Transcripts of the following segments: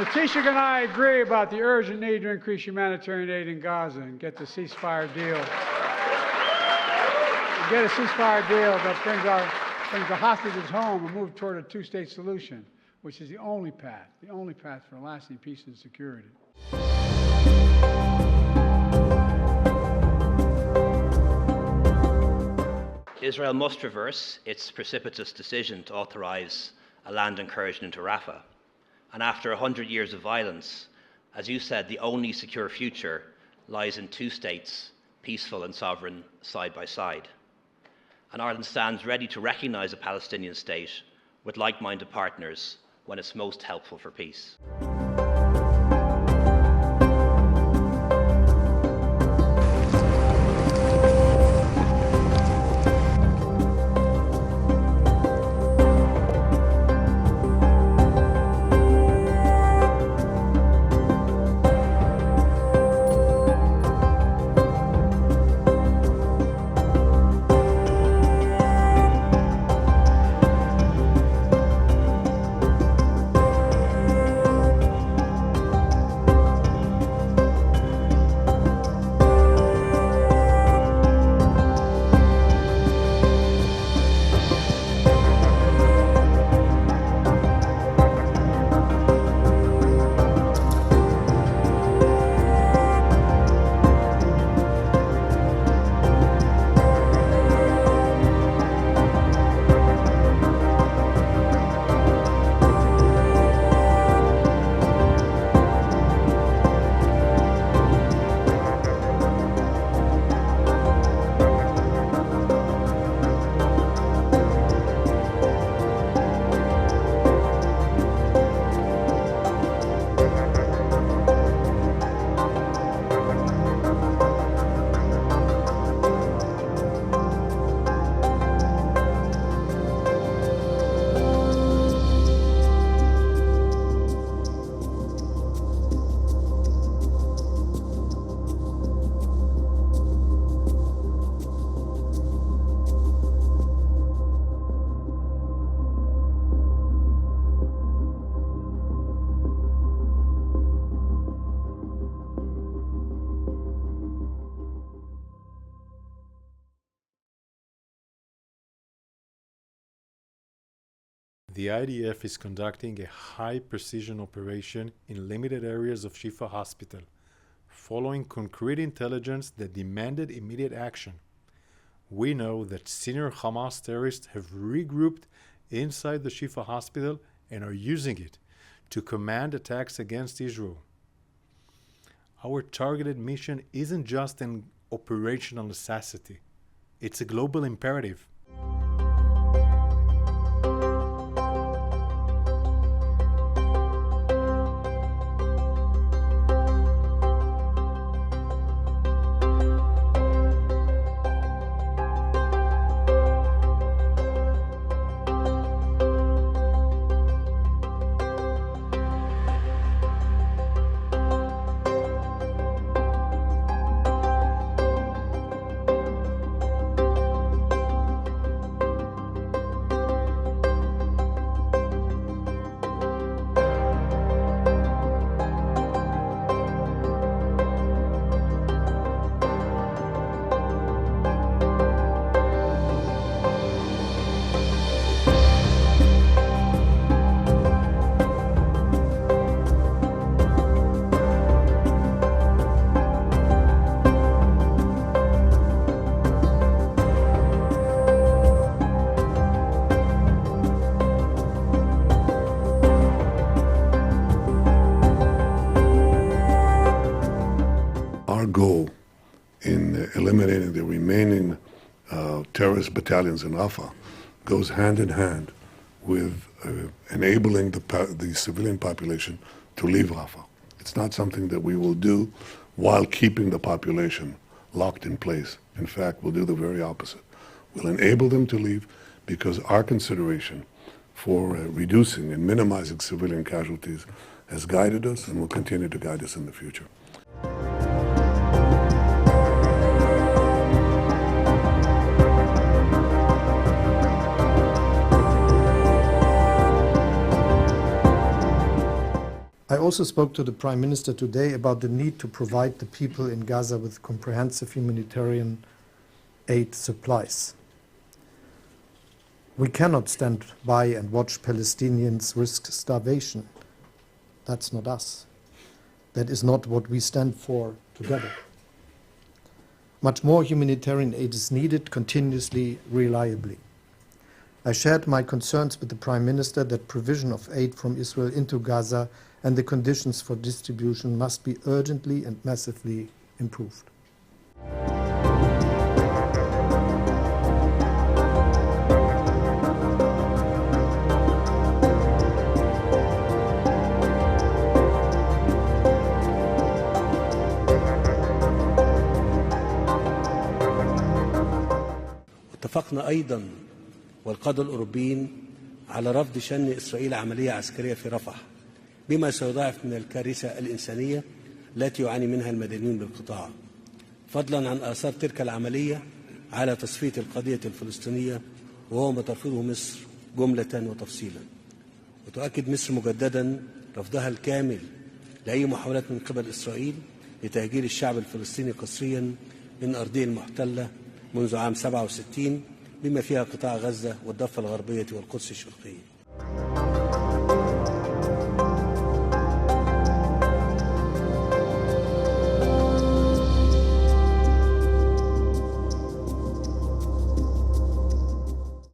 the Taoiseach and I agree about the urgent need to increase humanitarian aid in Gaza and get the ceasefire deal. Get a ceasefire deal that brings the hostages home and move toward a two-state solution, which is the only path for lasting peace and security. Israel must reverse its precipitous decision to authorize a land incursion into Rafah. And after 100 years of violence, as you said, the only secure future lies in two states, peaceful and sovereign, side by side. And Ireland stands ready to recognise a Palestinian state with like-minded partners when it's most helpful for peace. The IDF is conducting a high-precision operation in limited areas of Shifa Hospital, following concrete intelligence that demanded immediate action. We know that senior Hamas terrorists have regrouped inside the Shifa Hospital and are using it to command attacks against Israel. Our targeted mission isn't just an operational necessity, it's a global imperative. Our goal in eliminating the remaining terrorist battalions in Rafah goes hand in hand with enabling the civilian population to leave Rafah. It's not something that we will do while keeping the population locked in place. In fact, we'll do the very opposite. We'll enable them to leave because our consideration for reducing and minimizing civilian casualties has guided us and will continue to guide us in the future. I also spoke to the Prime Minister today about the need to provide the people in Gaza with comprehensive humanitarian aid supplies. We cannot stand by and watch Palestinians risk starvation. That's not us. That is not what we stand for together. Much more humanitarian aid is needed continuously, reliably. I shared my concerns with the Prime Minister that provision of aid from Israel into Gaza and the conditions for distribution must be urgently and massively improved. اتفقنا أيضا والقادة الأوروبيين على رفض شن إسرائيل عملية عسكرية في رفح بما سيضاعف من الكارثة الإنسانية التي يعاني منها المدنيون بالقطاع، فضلا عن آثار تلك العملية على تصفية القضية الفلسطينية، وهو ما ترفضه مصر جملة وتفصيلا. وتؤكد مصر مجددا رفضها الكامل لأي محاولات من قبل إسرائيل لتهجير الشعب الفلسطيني قسريا من أرضه المحتلة منذ عام 67 بما فيها قطاع غزة والضفة الغربية والقدس الشرقية.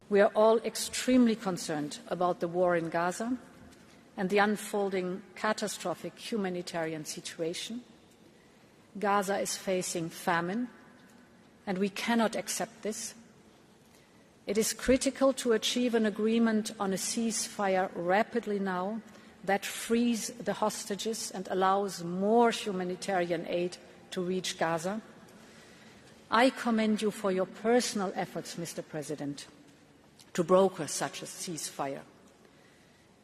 We are all extremely concerned about the war in Gaza and the unfolding catastrophic humanitarian situation. Gaza is facing famine, and we cannot accept this. It is critical to achieve an agreement on a ceasefire rapidly now that frees the hostages and allows more humanitarian aid to reach Gaza. I commend you for your personal efforts, Mr. President, to broker such a ceasefire.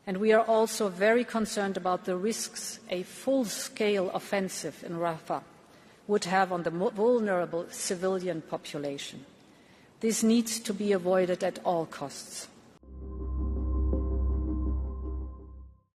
And we are also very concerned about the risks a full-scale offensive in Rafah would have on the vulnerable civilian population. This needs to be avoided at all costs.